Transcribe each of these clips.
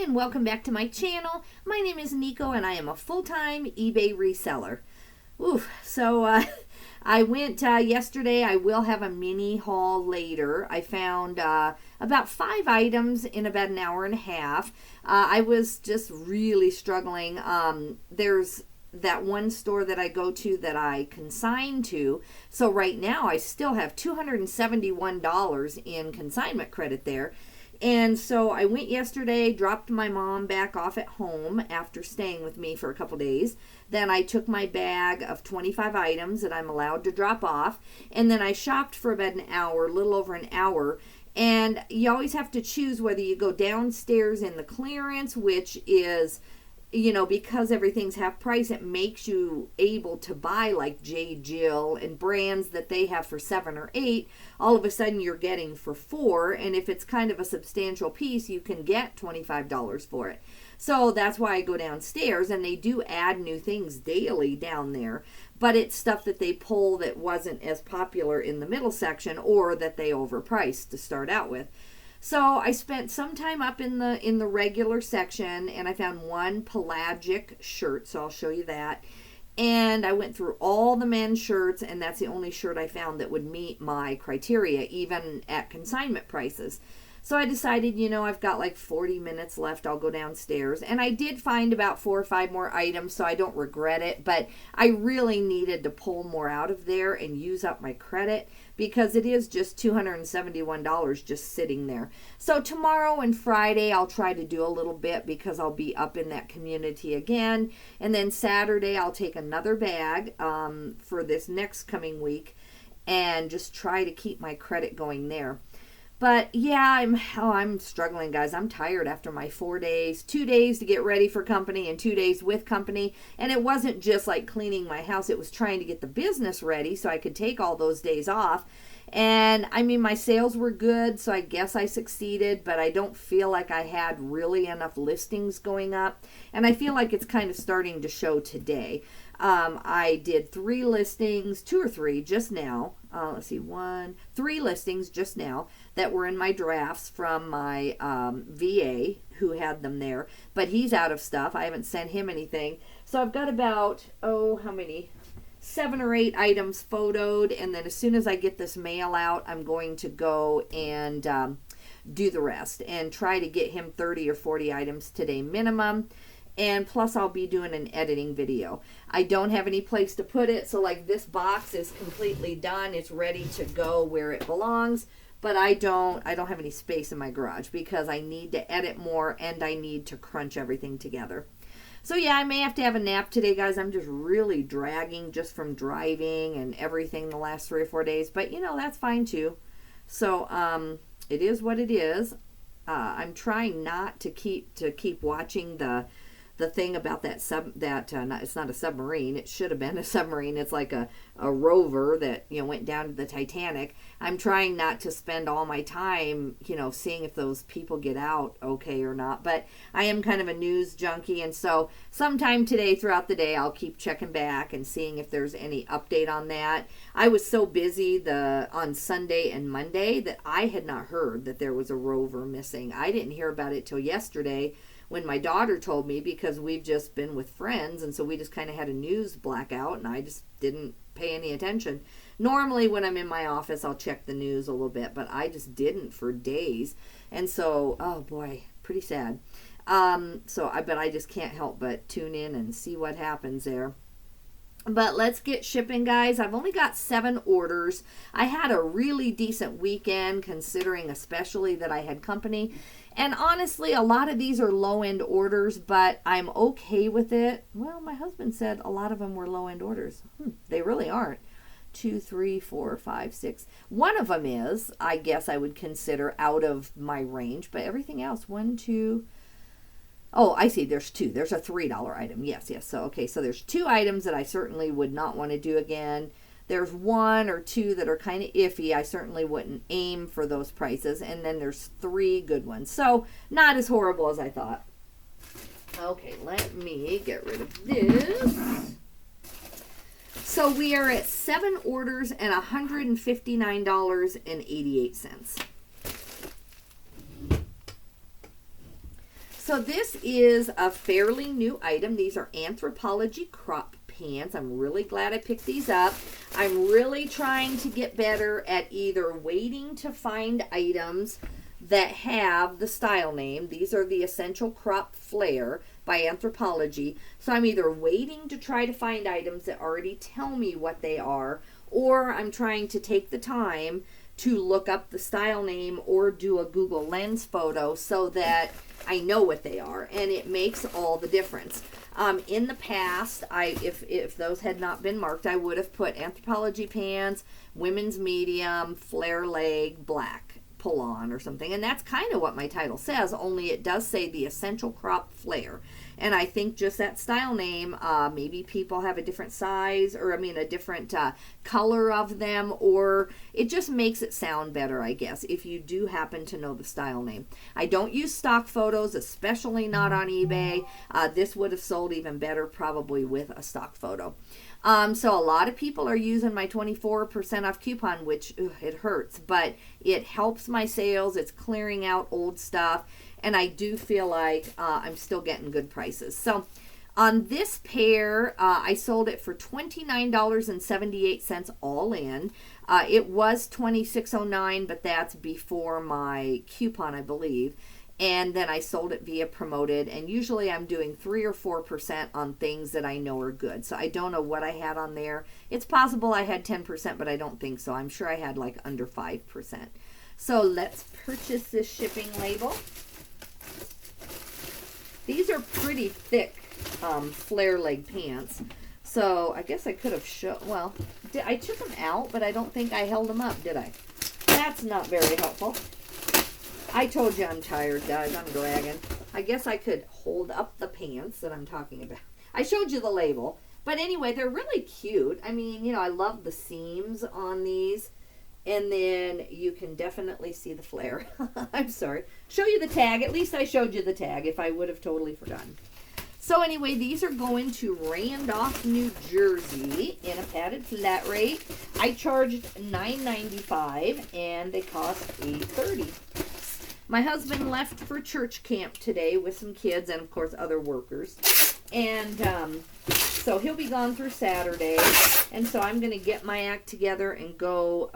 and welcome back to my channel. My name is Nico and I am a full-time eBay reseller. I went yesterday. I will have a mini haul later. I found about 5 items in about an hour and a half. I was just really struggling. There's that one store that I go to that I consign to. So right now I still have $271 in consignment credit there. And so I went yesterday, dropped my mom back off at home after staying with me for a couple days. Then I took my bag of 25 items that I'm allowed to drop off. And then I shopped for about an hour, a little over an hour. And you always have to choose whether you go downstairs in the clearance, which is, you know, because everything's half price, it makes you able to buy like J. Jill and brands that they have for $7 or $8. All of a sudden you're getting for $4, and if it's kind of a substantial piece, you can get $25 for it. So that's why I go downstairs, and they do add new things daily down there, but it's stuff that they pull that wasn't as popular in the middle section or that they overpriced to start out with. So I spent some time up in the regular section, and I found one pelagic shirt, so I'll show you that. And I went through all the men's shirts, and that's the only shirt I found that would meet my criteria, even at consignment prices. So I decided, you know, I've got like 40 minutes left. I'll go downstairs. And I did find about 4 or 5 more items, so I don't regret it. But I really needed to pull more out of there and use up my credit, because it is just $271 just sitting there. So tomorrow and Friday, I'll try to do a little bit because I'll be up in that community again. And then Saturday, I'll take another bag for this next coming week and just try to keep my credit going there. But yeah, I'm struggling, guys. I'm tired after my 4 days, 2 days to get ready for company and 2 days with company. And it wasn't just like cleaning my house. It was trying to get the business ready so I could take all those days off. And I mean, my sales were good, so I guess I succeeded, but I don't feel like I had really enough listings going up. And I feel like it's kind of starting to show today. I did 3 listings, 2 or 3 just now. Let's see, 3 listings just now that were in my drafts from my VA who had them there. But he's out of stuff. I haven't sent him anything. So I've got about, how many? 7 or 8 items photoed. And then as soon as I get this mail out, I'm going to go and do the rest and try to get him 30 or 40 items today minimum. And plus I'll be doing an editing video. I don't have any place to put it, so like this box is completely done. It's ready to go where it belongs, but I don't have any space in my garage because I need to edit more and I need to crunch everything together. So yeah, I may have to have a nap today, guys. I'm just really dragging just from driving and everything the last 3 or 4 days, but you know, that's fine too. So it is what it is. I'm trying not to keep watching the thing about it's not a submarine. It should have been a submarine. It's like a rover that, you know, went down to the Titanic. I'm trying not to spend all my time, you know, seeing if those people get out okay or not. But I am kind of a news junkie, and so sometime today throughout the day, I'll keep checking back and seeing if there's any update on that. I was so busy on Sunday and Monday that I had not heard that there was a rover missing. I didn't hear about it till yesterday, when my daughter told me, because we've just been with friends, and so we just kind of had a news blackout, and I just didn't pay any attention. Normally when I'm in my office, I'll check the news a little bit, but I just didn't for days. And so, oh boy, pretty sad. But I just can't help but tune in and see what happens there. But let's get shipping, guys. I've only got 7 orders. I had a really decent weekend, considering especially that I had company. And honestly, a lot of these are low-end orders, but I'm okay with it. Well, my husband said a lot of them were low-end orders. They really aren't. 2, 3, 4, 5, 6. One of them is, I guess I would consider out of my range, but everything else, 1, 2... Oh, I see. There's 2. There's a $3 item. Yes. So, okay. So there's 2 items that I certainly would not want to do again. There's 1 or 2 that are kind of iffy. I certainly wouldn't aim for those prices. And then there's 3 good ones. So not as horrible as I thought. Okay, let me get rid of this. So we are at 7 orders and $159.88. So this is a fairly new item. These are Anthropologie crop pants. I'm really glad I picked these up. I'm really trying to get better at either waiting to find items that have the style name. These are the Essential Crop Flare by Anthropologie. So I'm either waiting to try to find items that already tell me what they are, or I'm trying to take the time to look up the style name or do a Google Lens photo so that I know what they are, and it makes all the difference. In the past, if those had not been marked, I would have put Anthropologie pants, women's medium, flare leg, black, pull-on or something, and that's kind of what my title says, only it does say the Essential Crop Flare. And I think just that style name, maybe people have a different size, or a different color of them, or it just makes it sound better, I guess, if you do happen to know the style name. I don't use stock photos, especially not on eBay. This would have sold even better probably with a stock photo. So a lot of people are using my 24% off coupon, which it hurts, but it helps my sales. It's clearing out old stuff. And I do feel like I'm still getting good prices. So on this pair, I sold it for $29.78 all in. It was $26.09, but that's before my coupon, I believe. And then I sold it via promoted. And usually I'm doing 3 or 4% on things that I know are good. So I don't know what I had on there. It's possible I had 10%, but I don't think so. I'm sure I had like under 5%. So let's purchase this shipping label. These are pretty thick flare leg pants. So I guess I could have I took them out, but I don't think I held them up, did I? That's not very helpful. I told you I'm tired, guys. I'm dragging. I guess I could hold up the pants that I'm talking about. I showed you the label. But anyway, they're really cute. I mean, I love the seams on these. And then you can definitely see the flare. I'm sorry. Show you the tag. At least I showed you the tag if I would have totally forgotten. So anyway, these are going to Randolph, New Jersey in a padded flat rate. I charged $9.95 and they cost $8.30. My husband left for church camp today with some kids and, of course, other workers. And so he'll be gone through Saturday. And so I'm going to get my act together and go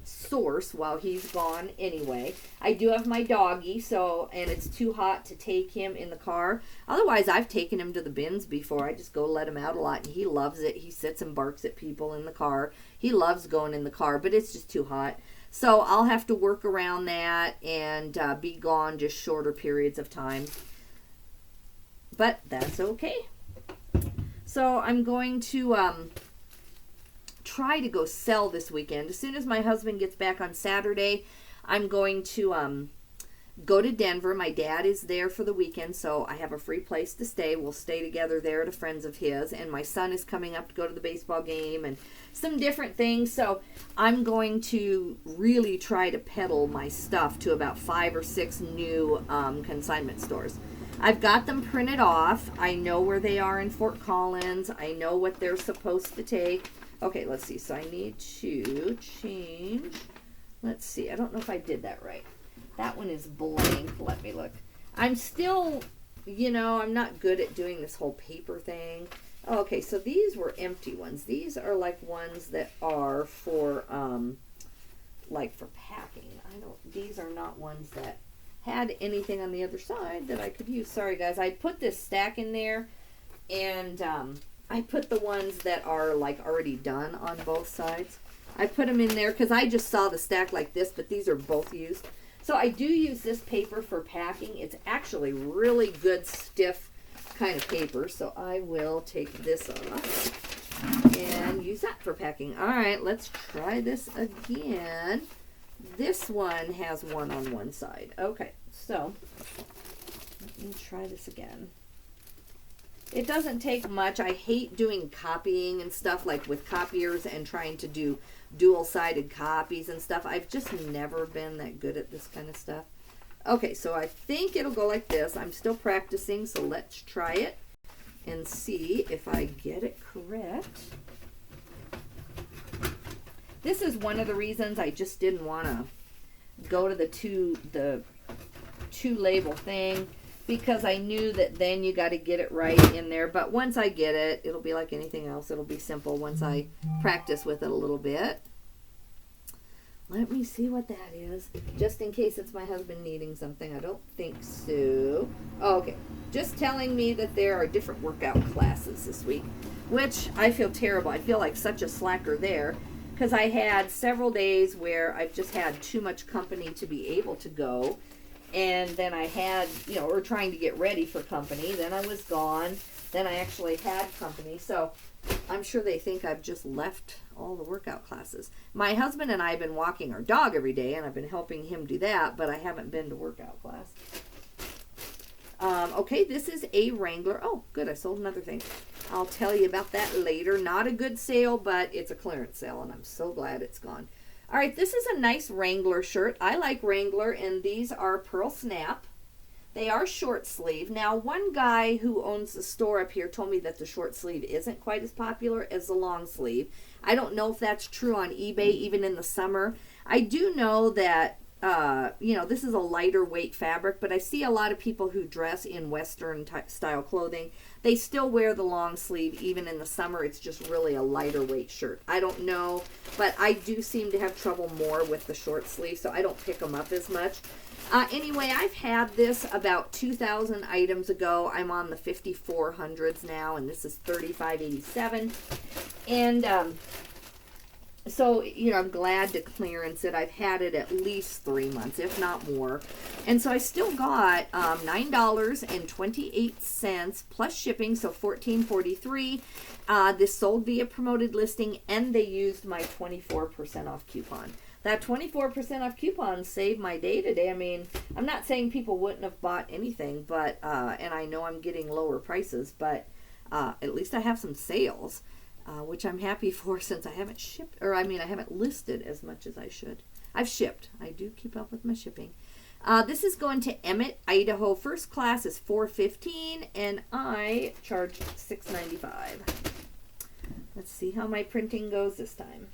source while he's gone anyway. I do have my doggy, and it's too hot to take him in the car. Otherwise, I've taken him to the bins before. I just go let him out a lot, and he loves it. He sits and barks at people in the car. He loves going in the car, but it's just too hot. So I'll have to work around that and be gone just shorter periods of time. But that's okay. So I'm going to try to go sell this weekend. As soon as my husband gets back on Saturday, I'm going to go to Denver. My dad is there for the weekend, so I have a free place to stay. We'll stay together there at a friend's of his, and my son is coming up to go to the baseball game and some different things. So I'm going to really try to peddle my stuff to about 5 or 6 new consignment stores. I've got them printed off. I know where they are in Fort Collins. I know what they're supposed to take. Okay, let's see. So I need to change. Let's see. I don't know if I did that right. That one is blank. Let me look. I'm still, I'm not good at doing this whole paper thing. Okay, so these were empty ones. These are like ones that are for, for packing. These are not ones that had anything on the other side that I could use. Sorry, guys. I put this stack in there, and I put the ones that are like already done on both sides. I put them in there because I just saw the stack like this, but these are both used. So I do use this paper for packing. It's actually really good, stiff kind of paper. So I will take this off and use that for packing. All right, let's try this again. This one has one on one side. Okay, so let me try this again. It doesn't take much. I hate doing copying and stuff, like with copiers and trying to do dual-sided copies and stuff. I've just never been that good at this kind of stuff. Okay, so I think it'll go like this. I'm still practicing, so let's try it and see if I get it correct. This is one of the reasons I just didn't want to go to the two label thing. because I knew that then you got to get it right in there. But once I get it, it'll be like anything else. It'll be simple once I practice with it a little bit. Let me see what that is, just in case it's my husband needing something. I don't think so. Oh, okay. Just telling me that there are different workout classes this week, which I feel terrible. I feel like such a slacker there, because I had several days where I've just had too much company to be able to go. And then I had, or trying to get ready for company. Then I was gone. Then I actually had company. So I'm sure they think I've just left all the workout classes. My husband and I have been walking our dog every day, and I've been helping him do that, but I haven't been to workout class. Okay, this is a Wrangler. Oh, good, I sold another thing. I'll tell you about that later. Not a good sale, but it's a clearance sale, and I'm so glad it's gone. All right, this is a nice Wrangler shirt. I like Wrangler, and these are pearl snap. They are short sleeve. Now, one guy who owns the store up here told me that the short sleeve isn't quite as popular as the long sleeve. I don't know if that's true on eBay, even in the summer. I do know that, this is a lighter weight fabric, but I see a lot of people who dress in Western style clothing. They still wear the long sleeve even in the summer. It's just really a lighter weight shirt. I don't know, but I do seem to have trouble more with the short sleeve, so I don't pick them up as much. Anyway, I've had this about 2,000 items ago. I'm on the 5,400s now, and this is $35.87. And so, I'm glad to clearance it. I've had it at least 3 months, if not more. And so I still got $9.28 plus shipping, so $14.43. This sold via promoted listing, and they used my 24% off coupon. That 24% off coupon saved my day today. I mean, I'm not saying people wouldn't have bought anything, but and I know I'm getting lower prices, but at least I have some sales, which I'm happy for, since I haven't shipped, I haven't listed as much as I should. I've shipped. I do keep up with my shipping. This is going to Emmett, Idaho. First class is $4.15, and I charge $6.95. Let's see how my printing goes this time.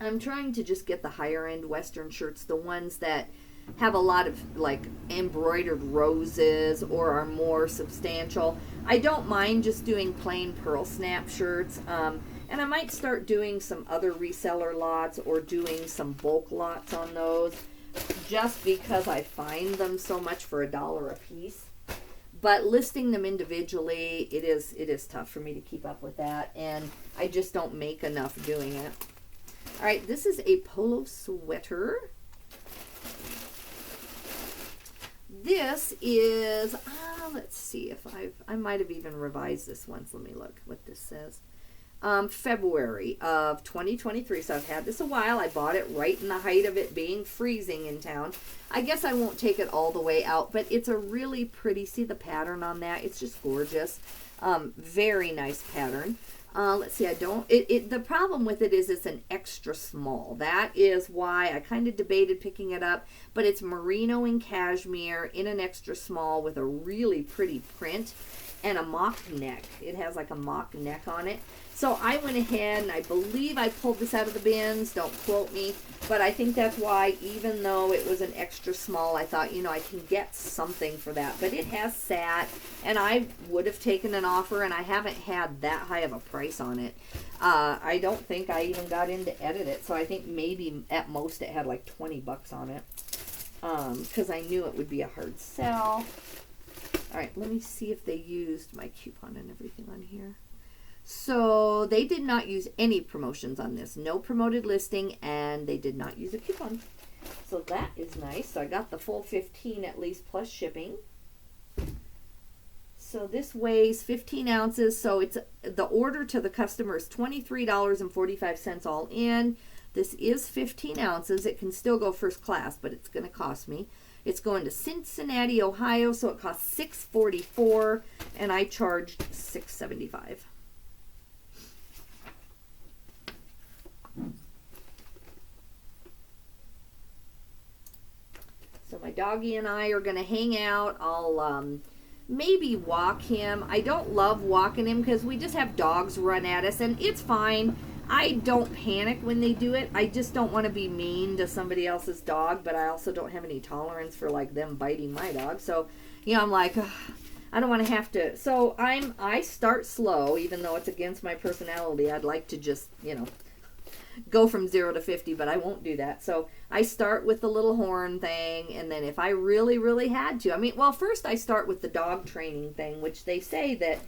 I'm trying to just get the higher end Western shirts, the ones that have a lot of like embroidered roses or are more substantial. I don't mind just doing plain pearl snap shirts, and I might start doing some other reseller lots or doing some bulk lots on those, just because I find them so much for $1 a piece. But listing them individually, it is tough for me to keep up with that, and I just don't make enough doing it. All right, this is a polo sweater. This is, let's see if I might have even revised this once. Let me look what this says. February of 2023. So I've had this a while. I bought it right in the height of it being freezing in town. I guess I won't take it all the way out, but it's a really pretty, see the pattern on that? It's just gorgeous. Very nice pattern. Let's see, the problem with it is it's an extra small. That is why I kind of debated picking it up, but it's merino and cashmere in an extra small with a really pretty print and a mock neck. It has like a mock neck on it. So I went ahead and I believe I pulled this out of the bins. Don't quote me, but I think that's why, even though it was an extra small, I thought, I can get something for that. But it has sat, and I would have taken an offer, and I haven't had that high of a price on it. I don't think I even got in to edit it, so I think maybe at most it had like $20 on it, because I knew it would be a hard sell. All right, let me see if they used my coupon and everything on here. So they did not use any promotions on this. No promoted listing, and they did not use a coupon. So that is nice. So I got the full 15 at least plus shipping. So this weighs 15 ounces. So it's the order to the customer is $23.45 all in. This is 15 ounces. It can still go first class, but it's going to cost me. It's going to Cincinnati, Ohio, so it costs $6.44, and I charged $6.75. So my doggy and I are going to hang out. I'll maybe walk him. I don't love walking him because we just have dogs run at us, and it's fine. I don't panic when they do it. I just don't want to be mean to somebody else's dog, but I also don't have any tolerance for like them biting my dog. So, you know, I'm like, ugh, I don't want to have to. So I start slow, even though it's against my personality. I'd like to just, you know, go from 0 to 50, but I won't do that. So I start with the little horn thing, and then if I really, really had to, I mean, well, first I start with the dog training thing, which they say that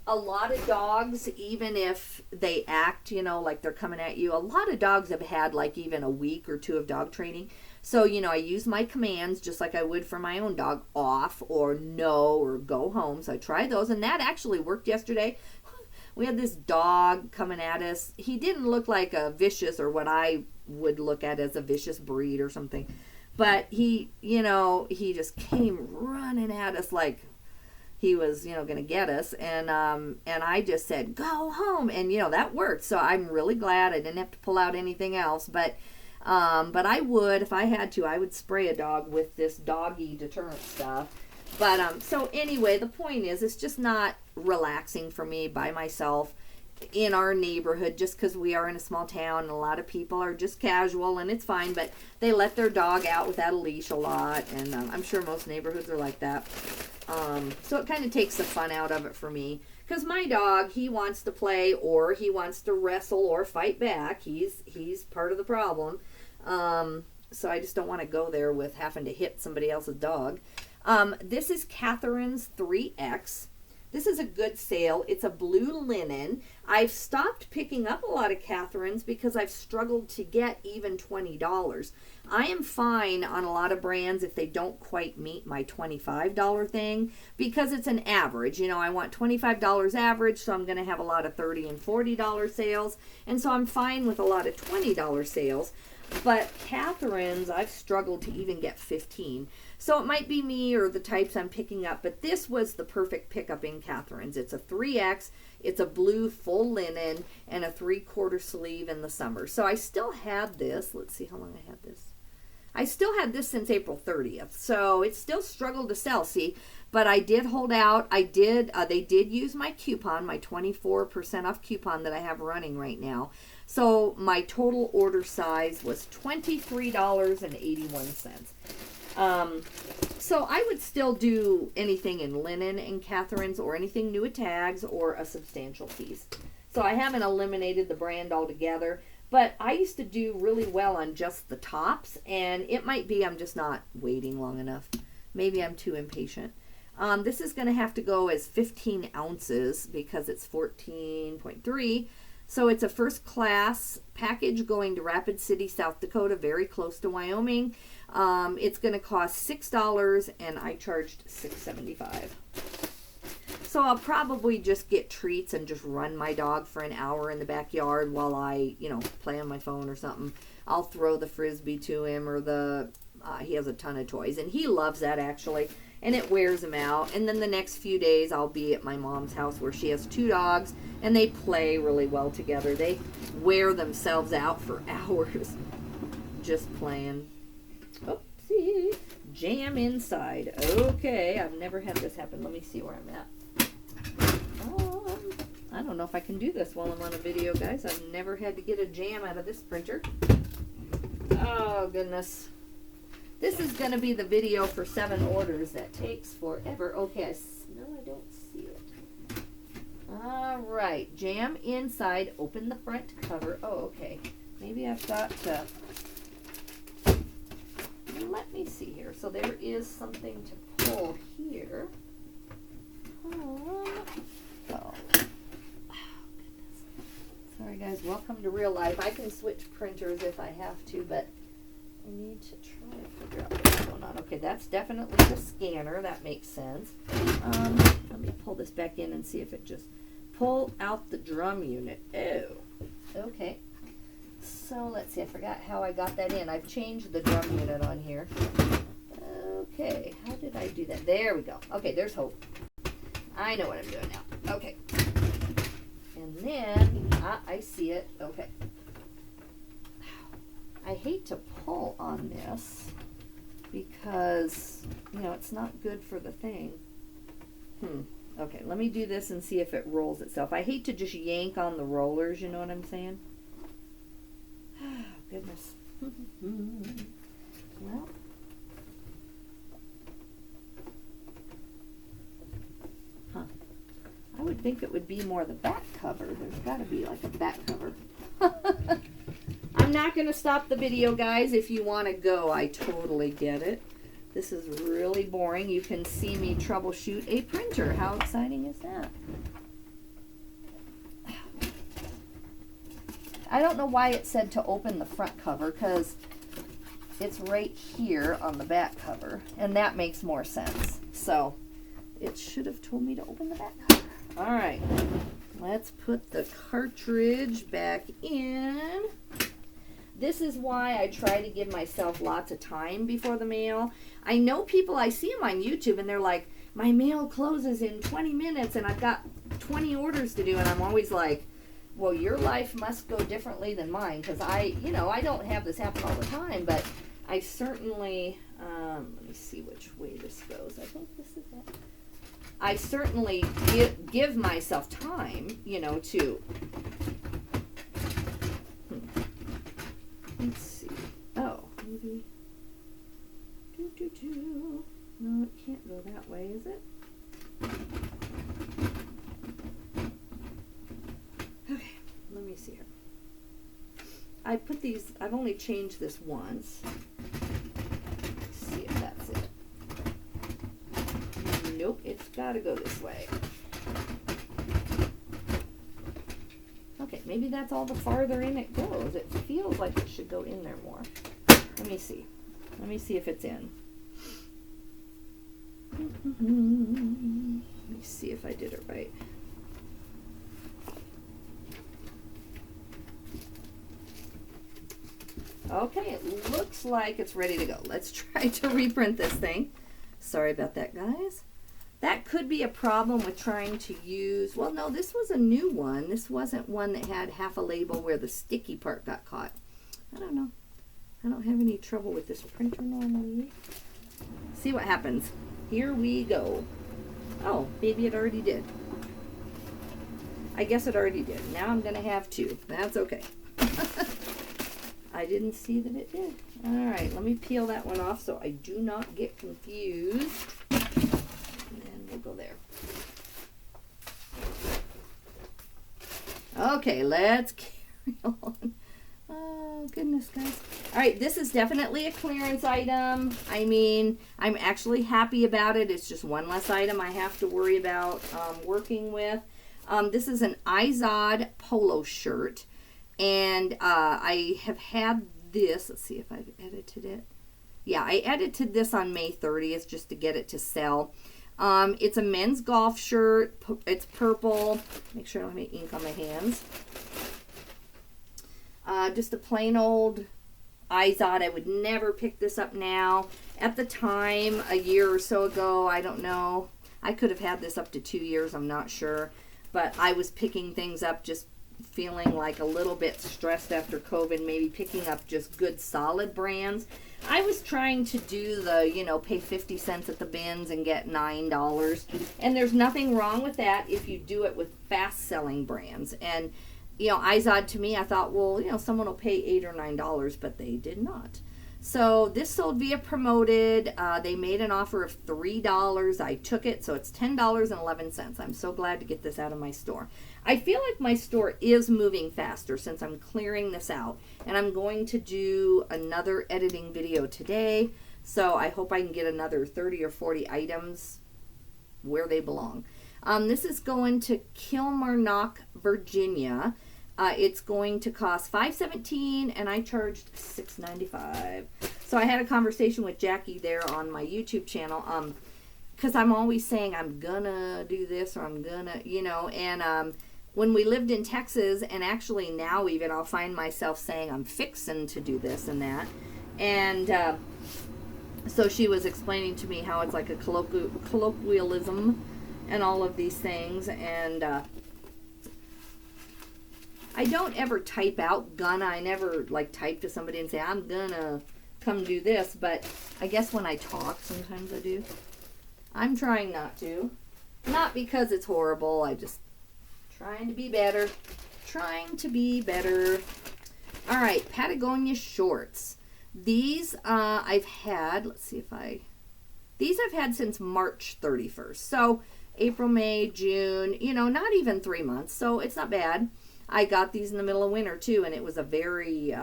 a lot of dogs, even if they act, you know, like they're coming at you, a lot of dogs have had like even a week or two of dog training. So, you know, I use my commands just like I would for my own dog, off or no or go home. So I try those, and that actually worked yesterday. We had this dog coming at us. He didn't look like a vicious, or what I would look at as a vicious breed or something. But he, you know, he just came running at us like he was, you know, going to get us. And I just said, go home. And, you know, that worked. So I'm really glad I didn't have to pull out anything else. But I would, if I had to, I would spray a dog with this doggy deterrent stuff. But, so anyway, the point is, it's just not relaxing for me by myself in our neighborhood, just because we are in a small town and a lot of people are just casual, and it's fine, but they let their dog out without a leash a lot, and I'm sure most neighborhoods are like that. So it kind of takes the fun out of it for me, because my dog, he wants to play, or he wants to wrestle or fight back. He's part of the problem. So I just don't want to go there with having to hit somebody else's dog. This is Catherine's 3X. This is a good sale. It's a blue linen. I've stopped picking up a lot of Catherine's because I've struggled to get even $20. I am fine on a lot of brands if they don't quite meet my $25 thing, because it's an average. You know, I want $25 average, so I'm going to have a lot of $30 and $40 sales. And so I'm fine with a lot of $20 sales. But Catherine's, I've struggled to even get 15. So it might be me or the types I'm picking up, but this was the perfect pickup in Catherine's. It's a 3X, it's a blue full linen, and a 3/4 sleeve in the summer. So I still had this. Let's see how long I had this. I still had this since April 30th. So it still struggled to sell, see. But I did hold out. They did use my coupon, my 24% off coupon that I have running right now. So my total order size was $23.81. So I would still do anything in linen and Catherine's, or anything new at tags, or a substantial piece. So I haven't eliminated the brand altogether, but I used to do really well on just the tops, and it might be I'm just not waiting long enough. Maybe I'm too impatient. This is going to have to go as 15 ounces because it's 14.3. So it's a first class package going to Rapid City, South Dakota, very close to Wyoming. It's going to cost $6, and I charged $6.75. So I'll probably just get treats and just run my dog for an hour in the backyard while I, you know, play on my phone or something. I'll throw the Frisbee to him, or he has a ton of toys, and he loves that actually. And it wears him out. And then the next few days I'll be at my mom's house, where she has 2 dogs, and they play really well together. They wear themselves out for hours just playing. Oopsie. Jam inside. Okay, I've never had this happen. Let me see where I'm at. I don't know if I can do this while I'm on a video, guys. I've never had to get a jam out of this printer. Oh, goodness. This is going to be the video for 7 orders that takes forever. Okay, no, I don't see it. All right, jam inside, open the front cover. Oh, okay. Maybe I've got to, let me see here. So there is something to pull here. Oh, goodness. Sorry, guys. Welcome to real life. I can switch printers if I have to, but I need to try to figure out what's going on. Okay, that's definitely the scanner. That makes sense. Let me pull this back in and see if it just pull out the drum unit. Oh, okay. So let's see. I forgot how I got that in. I've changed the drum unit on here. Okay, how did I do that? There we go. Okay, there's hope. I know what I'm doing now. Okay. And then, I see it. Okay. I hate to pull on this because, you know, it's not good for the thing. Okay, let me do this and see if it rolls itself. I hate to just yank on the rollers, you know what I'm saying? Oh, goodness. Well. Huh. I would think it would be more the back cover. There's got to be like a back cover. I'm not going to stop the video, guys. If you want to go, I totally get it. This is really boring. You can see me troubleshoot a printer. How exciting is that? I don't know why it said to open the front cover, because it's right here on the back cover, and that makes more sense. So it should have told me to open the back cover. All right, let's put the cartridge back in. This is why I try to give myself lots of time before the mail. I know people, I see them on YouTube, and they're like, my mail closes in 20 minutes, and I've got 20 orders to do, and I'm always like, well, your life must go differently than mine, because I don't have this happen all the time, but I certainly, let me see which way this goes. I think this is it. I certainly give myself time, to... Let's see. Oh, maybe. No, it can't go that way, is it? Okay, let me see here. I put these, I've only changed this once. Let's see if that's it. Nope, it's gotta go this way. Okay, maybe that's all the farther in it goes. It feels like it should go in there more. Let me see. Let me see if it's in. Let me see if I did it right. Okay, it looks like it's ready to go. Let's try to reprint this thing. Sorry about that, guys. That could be a problem with trying to use, well, no, this was a new one. This wasn't one that had half a label where the sticky part got caught. I don't know. I don't have any trouble with this printer normally. See what happens. Here we go. Oh, maybe it already did. I guess it already did. Now I'm going to have two. That's okay. I didn't see that it did. All right, let me peel that one off so I do not get confused. And we'll go there. Okay, let's carry on. Oh, goodness, guys. All right, this is definitely a clearance item. I mean, I'm actually happy about it. It's just one less item I have to worry about working with. This is an Izod polo shirt. And I have had this. Let's see if I've edited it. Yeah, I edited this on May 30th just to get it to sell. It's a men's golf shirt. It's purple. Make sure I don't have any ink on my hands. Just a plain old Izod. I would never pick this up now. At the time, a year or so ago, I don't know. I could have had this up to 2 years. I'm not sure. But I was picking things up, just feeling like a little bit stressed after COVID, maybe picking up just good solid brands. I was trying to do the, pay 50 cents at the bins and get $9. And there's nothing wrong with that if you do it with fast-selling brands. And, Izod, to me, I thought, well, someone will pay $8 or $9, but they did not. So this sold via Promoted. They made an offer of $3. I took it, so it's $10.11. I'm so glad to get this out of my store. I feel like my store is moving faster since I'm clearing this out. And I'm going to do another editing video today. So I hope I can get another 30 or 40 items where they belong. This is going to Kilmarnock, Virginia. It's going to cost $5.17 and I charged $6.95. So I had a conversation with Jackie there on my YouTube channel. Because I'm always saying I'm gonna do this or I'm gonna, and when we lived in Texas, and actually now even, I'll find myself saying I'm fixing to do this and that. And so she was explaining to me how it's like a colloquialism and all of these things. And I don't ever type out gonna. I never type to somebody and say I'm gonna come do this. But I guess when I talk, sometimes I do. I'm trying not to. Not because it's horrible. I just trying to be better. Trying to be better. All right, Patagonia shorts. These I've had, let's see if these I've had since March 31st. So April, May, June, you know, not even 3 months. So it's not bad. I got these in the middle of winter too, and it was a very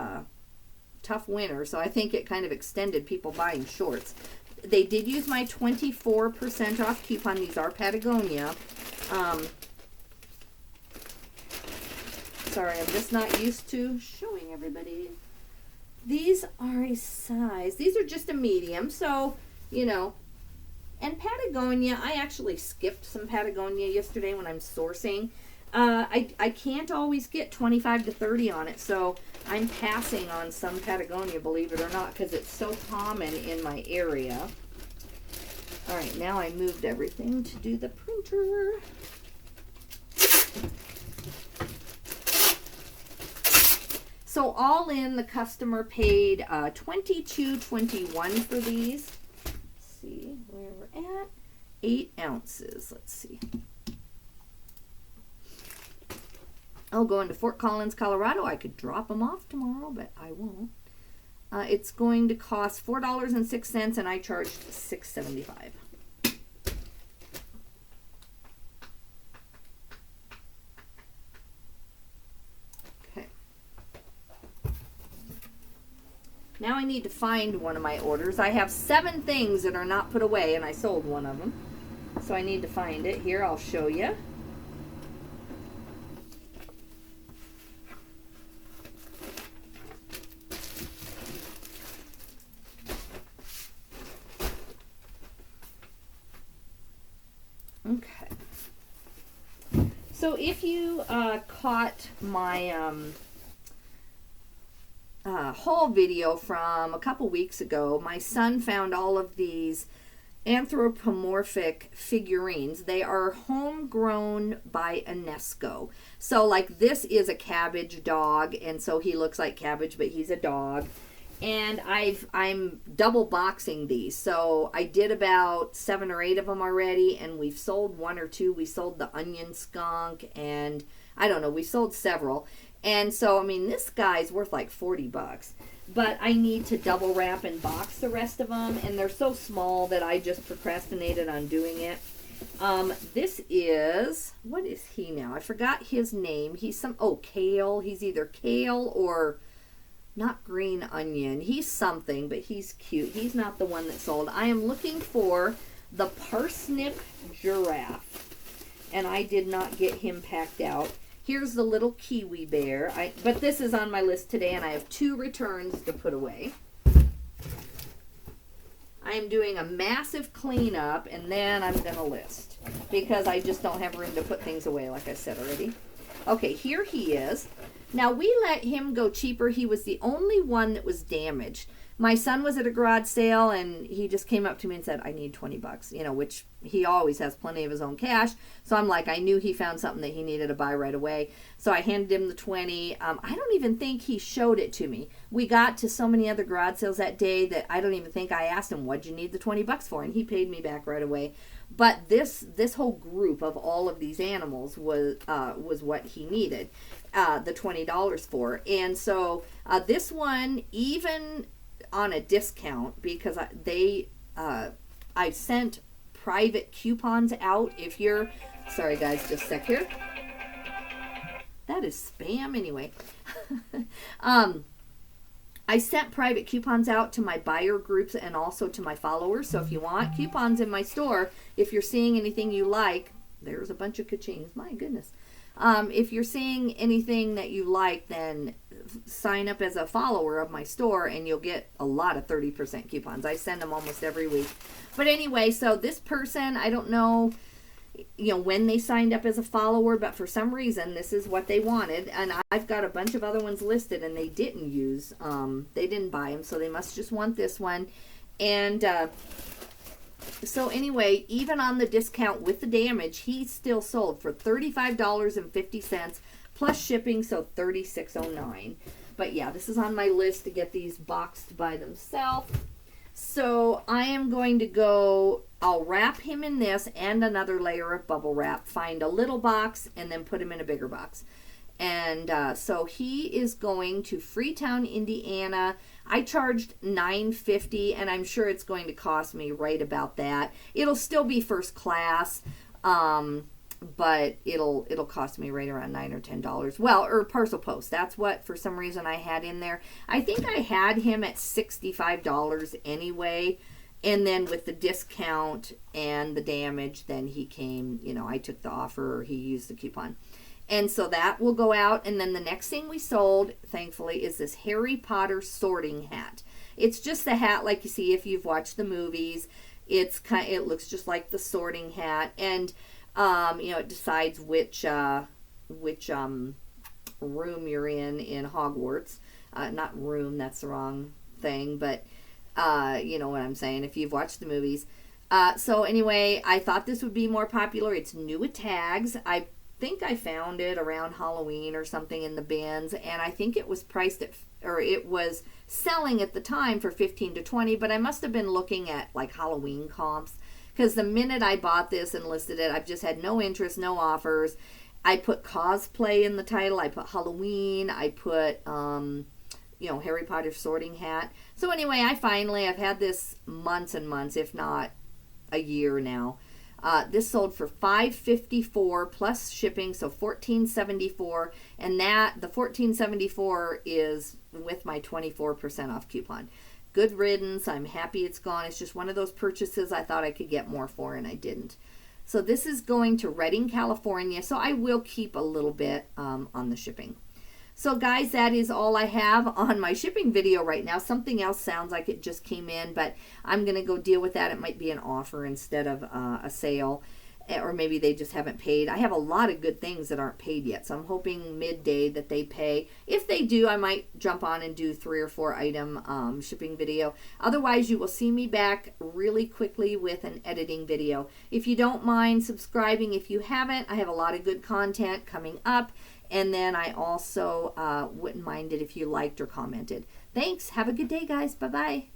tough winter. So I think it kind of extended people buying shorts. They did use my 24% off coupon. These are Patagonia. Sorry, I'm just not used to showing everybody. These are a size. These are just a medium, so, you know. And Patagonia, I actually skipped some Patagonia yesterday when I'm sourcing. I can't always get 25 to 30 on it, so I'm passing on some Patagonia, believe it or not, because it's so common in my area. All right, now I moved everything to do the printer. So all in, the customer paid $22.21 for these. Let's see where we're at. 8 ounces. Let's see. I'll go into Fort Collins, Colorado. I could drop them off tomorrow, but I won't. It's going to cost $4.06, and I charged $6.75. Okay. Now I need to find one of my orders. I have 7 things that are not put away, and I sold one of them. So I need to find it. Here, I'll show you. Okay. So if you caught my haul video from a couple weeks ago, my son found all of these anthropomorphic figurines. They are homegrown by Enesco. So like this is a cabbage dog, and so he looks like cabbage, but he's a dog. And I'm double boxing these. So I did about 7 or 8 of them already, and we've sold 1 or 2. We sold the onion skunk, and I don't know, we sold several. And so, I mean, this guy's worth like 40 bucks. But I need to double wrap and box the rest of them, and they're so small that I just procrastinated on doing it. This is, what is he now? I forgot his name. He's kale. He's either kale or not green onion. He's something, but he's cute. He's not the one that sold. I am looking for the parsnip giraffe, and I did not get him packed out. Here's the little kiwi bear. But this is on my list today, and I have 2 returns to put away. I am doing a massive cleanup, and then I'm going to list, because I just don't have room to put things away, like I said already. Okay, here he is. Now, we let him go cheaper. He was the only one that was damaged. My son was at a garage sale, and he just came up to me and said, I need 20 bucks, you know, which he always has plenty of his own cash. So I'm like, I knew he found something that he needed to buy right away. So I handed him the 20. I don't even think he showed it to me. We got to so many other garage sales that day that I don't even think I asked him, what'd you need the 20 bucks for? And he paid me back right away. But this whole group of all of these animals was what he needed the $20 for. And so this one, even on a discount, because I sent private coupons out. If you're, sorry guys, just a sec here. That is spam anyway. I sent private coupons out to my buyer groups and also to my followers. So if you want coupons in my store, if you're seeing anything you like, there's a bunch of ka-chings. My goodness. If you're seeing anything that you like, then sign up as a follower of my store and you'll get a lot of 30% coupons. I send them almost every week. But anyway, so this person, I don't know, when they signed up as a follower, but for some reason, this is what they wanted. And I've got a bunch of other ones listed and they didn't use, they didn't buy them. So they must just want this one. And, so anyway, even on the discount with the damage, he still sold for $35.50 plus shipping, so $36.09. But yeah, this is on my list to get these boxed by themselves. So I am going to go, I'll wrap him in this and another layer of bubble wrap, find a little box, and then put him in a bigger box. And so he is going to Freetown, Indiana. I charged $9.50, and I'm sure it's going to cost me right about that. It'll still be first class, but it'll cost me right around $9 or $10. Well, or parcel post. That's what for some reason I had in there. I think I had him at $65 anyway. And then with the discount and the damage, then he came, I took the offer, or he used the coupon. And so that will go out. And then the next thing we sold, thankfully, is this Harry Potter sorting hat. It's just the hat like you see if you've watched the movies. It looks just like the sorting hat. And it decides which room you're in Hogwarts. Not room, that's the wrong thing, but you know what I'm saying if you've watched the movies. So anyway, I thought this would be more popular. It's new with tags. I think I found it around Halloween or something in the bins, and I think it was priced it was selling at the time for 15 to 20, but I must have been looking at like Halloween comps, because the minute I bought this and listed it, I've just had no interest, no offers. I put cosplay in the title. I put Halloween. I put, Harry Potter sorting hat. So anyway, I've had this months and months, if not a year now. This sold for $5.54 plus shipping, so $14.74, and the $14.74 is with my 24% off coupon. Good riddance. I'm happy it's gone. It's just one of those purchases I thought I could get more for, and I didn't. So this is going to Redding, California, so I will keep a little bit on the shipping. So guys, that is all I have on my shipping video right now. Something else sounds like it just came in, but I'm going to go deal with that. It might be an offer instead of a sale, or maybe they just haven't paid. I have a lot of good things that aren't paid yet, so I'm hoping midday that they pay. If they do, I might jump on and do 3 or 4 item shipping video. Otherwise, you will see me back really quickly with an editing video. If you don't mind subscribing, if you haven't, I have a lot of good content coming up. And then I also wouldn't mind it if you liked or commented. Thanks. Have a good day, guys. Bye-bye.